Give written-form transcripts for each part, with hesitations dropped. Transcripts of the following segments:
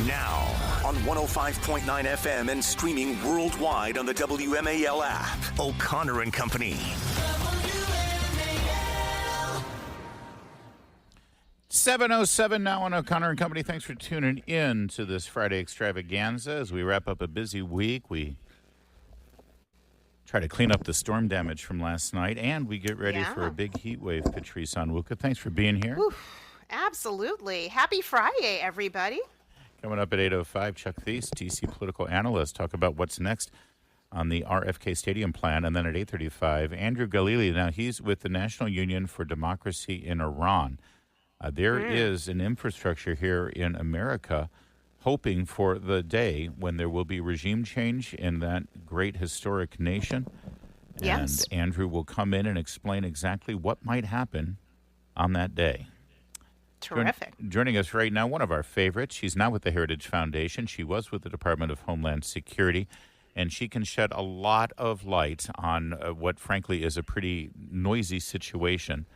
Now, on 105.9 FM and streaming worldwide on the WMAL app. O'Connor and Company. 7:07 now on O'Connor and Company. Thanks for tuning in to this Friday extravaganza. As we wrap up a busy week, we try to clean up the storm damage from last night, and we get ready for a big heat wave. Patrice Onwuka, thanks for being here. Absolutely. Happy Friday, everybody. Coming up at 8:05, Chuck Thies, TC political analyst, talk about what's next on the RFK Stadium plan. And then at 8:35, Andrew Galili. Now, he's with the National Union for Democracy in Iran. There is an infrastructure here in America hoping for the day when there will be regime change in that great historic nation. Yes. And Andrew will come in and explain exactly what might happen on that day. Terrific. Joining us right now, one of our favorites. She's now with the Heritage Foundation. She was with the Department of Homeland Security, and she can shed a lot of light on what, frankly, is a pretty noisy situation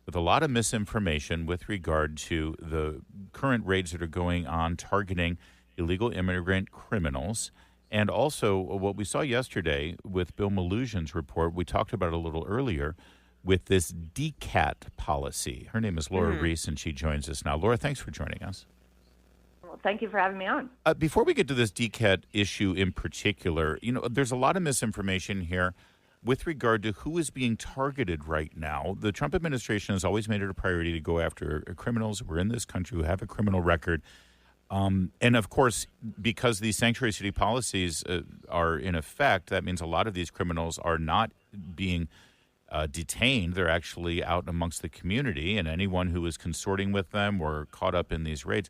with a lot of misinformation with regard to the current raids that are going on targeting illegal immigrant criminals. And also what we saw yesterday with Bill Maloogian's report, we talked about it a little earlier, with this DCAT policy. Her name is Lora Ries, and she joins us now. Laura, thanks for joining us. Well, thank you for having me on. Before we get to this DCAT issue in particular, there's a lot of misinformation here with regard to who is being targeted right now. The Trump administration has always made it a priority to go after criminals who are in this country who have a criminal record. And, of course, because these sanctuary city policies are in effect, that means a lot of these criminals are not being detained. They're actually out amongst the community, and anyone who is consorting with them or caught up in these raids,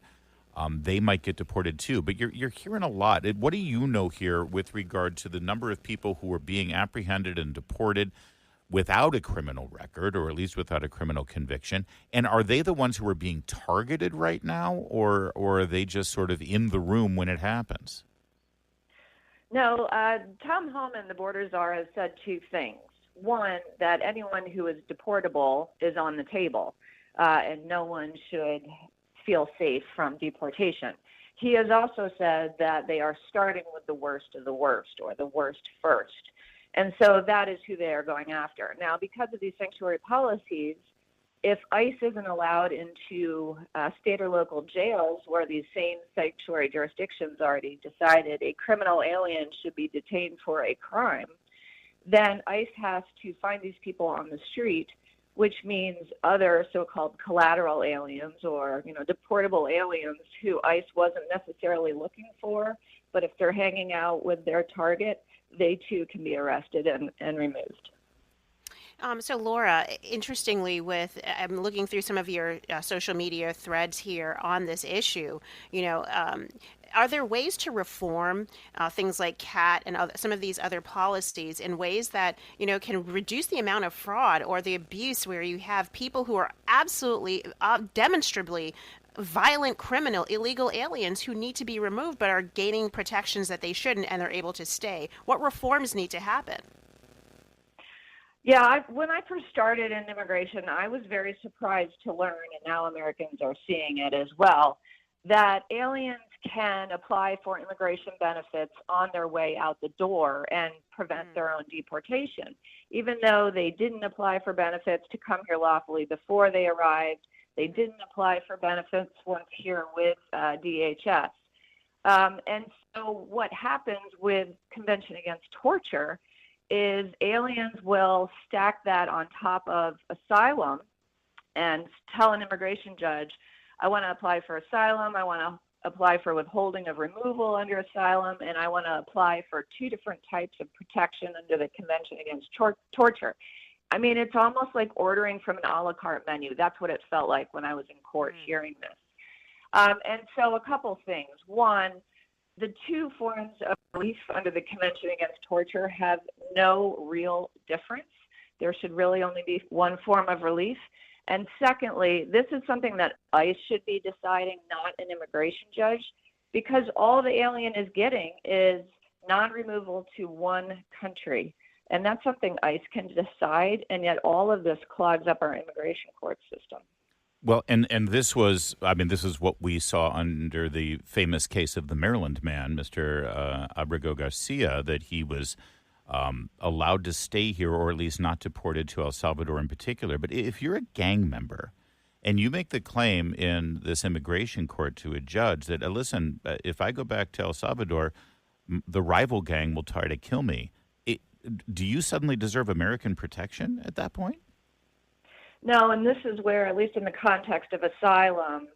they might get deported too. But you're hearing a lot. What do you know here with regard to the number of people who are being apprehended and deported without a criminal record, or at least without a criminal conviction? And are they the ones who are being targeted right now, or are they just sort of in the room when it happens? No, Tom Homan, the border czar, has said two things. One, that anyone who is deportable is on the table, and no one should feel safe from deportation. He has also said that they are starting with the worst of the worst, or the worst first. And so that is who they are going after. Now, because of these sanctuary policies, if ICE isn't allowed into state or local jails where these same sanctuary jurisdictions already decided a criminal alien should be detained for a crime, then ICE has to find these people on the street, which means other so-called collateral aliens or, deportable aliens who ICE wasn't necessarily looking for, but if they're hanging out with their target, they too can be arrested and removed. So, Laura, interestingly, I'm looking through some of your social media threads here on this issue. Are there ways to reform things like CAT and some of these other policies in ways that, can reduce the amount of fraud or the abuse where you have people who are absolutely demonstrably violent criminal, illegal aliens who need to be removed but are gaining protections that they shouldn't and they're able to stay? What reforms need to happen? Yeah, when I first started in immigration, I was very surprised to learn, and now Americans are seeing it as well, that aliens can apply for immigration benefits on their way out the door and prevent their own deportation. Even though they didn't apply for benefits to come here lawfully before they arrived, they didn't apply for benefits once here with DHS. And so what happens with Convention Against Torture is aliens will stack that on top of asylum and tell an immigration judge, I want to apply for asylum, I want to apply for withholding of removal under asylum, and I want to apply for two different types of protection under the Convention Against Torture. I mean, it's almost like ordering from an a la carte menu. That's what it felt like when I was in court hearing this. And so a couple things. One, the two forms of relief under the Convention Against Torture have no real difference. There should really only be one form of relief. And secondly, this is something that ICE should be deciding, not an immigration judge, because all the alien is getting is non-removal to one country. And that's something ICE can decide, and yet all of this clogs up our immigration court system. Well, and this was, I mean, this is what we saw under the famous case of the Maryland man, Mr. Abrego Garcia, that he was allowed to stay here or at least not deported to El Salvador in particular. But if you're a gang member and you make the claim in this immigration court to a judge that, listen, if I go back to El Salvador, the rival gang will try to kill me, do you suddenly deserve American protection at that point? No, and this is where, at least in the context of asylum,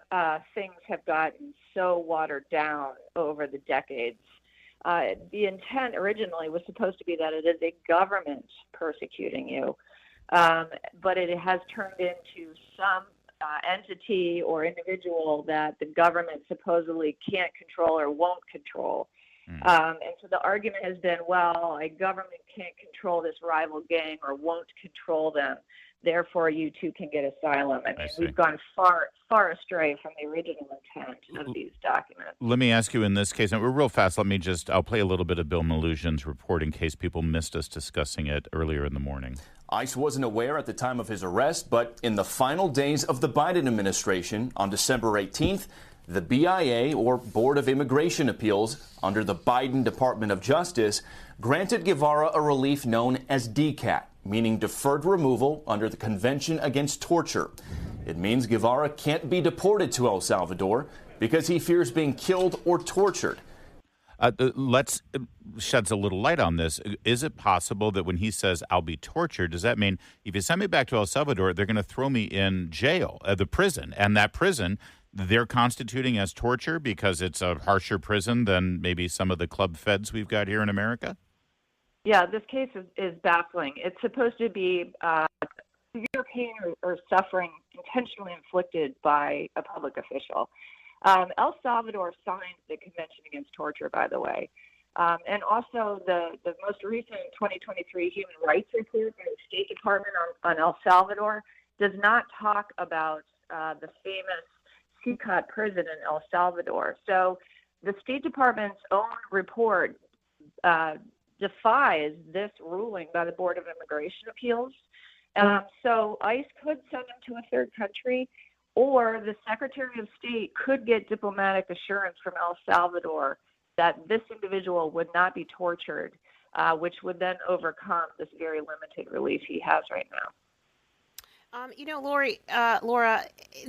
things have gotten so watered down over the decades. The intent originally was supposed to be that it is a government persecuting you, but it has turned into some entity or individual that the government supposedly can't control or won't control. And so the argument has been, well, a government can't control this rival gang or won't control them. Therefore, you too can get asylum. I mean, we've gone far astray from the original intent of these documents. Let me ask you in this case, and we're real fast, I'll play a little bit of Bill Malusian's report in case people missed us discussing it earlier in the morning. ICE wasn't aware at the time of his arrest, but in the final days of the Biden administration, on December 18th, the BIA, or Board of Immigration Appeals, under the Biden Department of Justice, granted Guevara a relief known as DCAT, meaning deferred removal under the Convention Against Torture. It means Guevara can't be deported to El Salvador because he fears being killed or tortured. Let's sheds a little light on this. Is it possible that when he says, I'll be tortured, does that mean if you send me back to El Salvador, they're going to throw me in jail, the prison, and that prison they're constituting as torture because it's a harsher prison than maybe some of the club feds we've got here in America? Yeah, this case is baffling. It's supposed to be severe pain or suffering intentionally inflicted by a public official. El Salvador signed the Convention Against Torture, by the way. And also the most recent 2023 Human Rights Report by the State Department on El Salvador does not talk about the famous CICAT prison in El Salvador. So the State Department's own report defies this ruling by the Board of Immigration Appeals. So ICE could send him to a third country, or the Secretary of State could get diplomatic assurance from El Salvador that this individual would not be tortured, which would then overcome this very limited relief he has right now. Laura,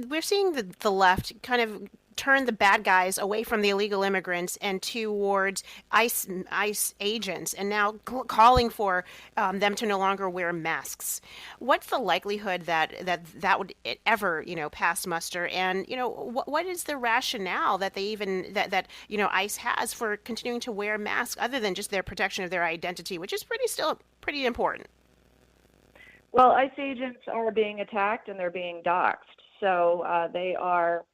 we're seeing the left kind of turn the bad guys away from the illegal immigrants and towards ICE agents, and now calling for them to no longer wear masks. What's the likelihood that would ever pass muster? And what is the rationale that they even that ICE has for continuing to wear masks other than just their protection of their identity, which is still pretty important? Well, ICE agents are being attacked and they're being doxxed, so they are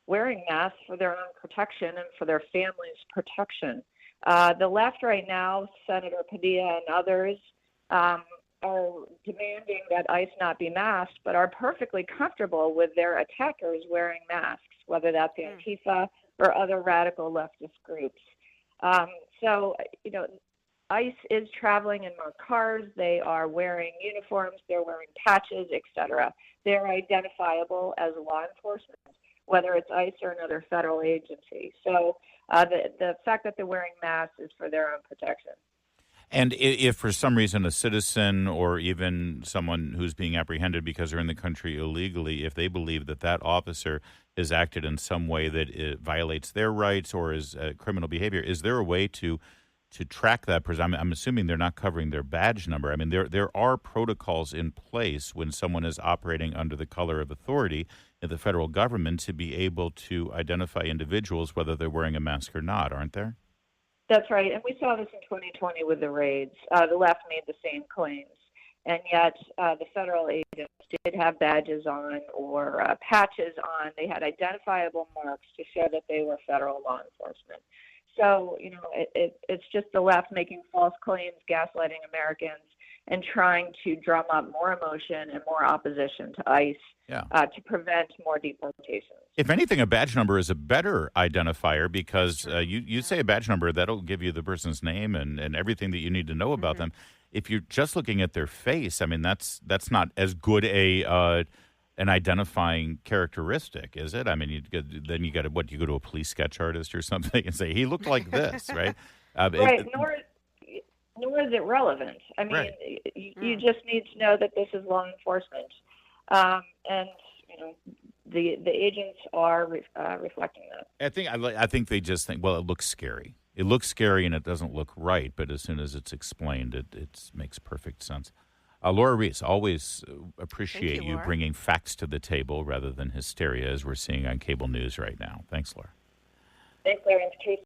wearing masks for their own protection and for their family's protection. The left right now, Senator Padilla and others, are demanding that ICE not be masked, but are perfectly comfortable with their attackers wearing masks, whether that's Antifa or other radical leftist groups. ICE is traveling in more cars. They are wearing uniforms. They're wearing patches, etc. They're identifiable as law enforcement, whether it's ICE or another federal agency. So the fact that they're wearing masks is for their own protection. And if for some reason a citizen or even someone who's being apprehended because they're in the country illegally, if they believe that officer has acted in some way that it violates their rights or is criminal behavior, is there a way to track that? Because I'm assuming they're not covering their badge number. I mean, there are protocols in place when someone is operating under the color of authority in the federal government to be able to identify individuals, whether they're wearing a mask or not, aren't there? That's right. And we saw this in 2020 with the raids. The left made the same claims. And yet the federal agents did have badges on or patches on. They had identifiable marks to show that they were federal law enforcement. So, it's just the left making false claims, gaslighting Americans, and trying to drum up more emotion and more opposition to ICE to prevent more deportations. If anything, a badge number is a better identifier because you say a badge number, that'll give you the person's name and everything that you need to know about them. If you're just looking at their face, I mean, that's not as good a an identifying characteristic, is it? I mean, then you got to you go to a police sketch artist or something and say he looked like this, right? Right. Nor is it relevant. I mean, Right. you just need to know that this is law enforcement, and the agents are reflecting that. I think they just think, well, it looks scary. It looks scary and it doesn't look right, but as soon as it's explained, it makes perfect sense. Lora Ries, always appreciate you Laura. bringing facts to the table rather than hysteria, as we're seeing on cable news right now. Thanks, Laura. Thanks, Larry.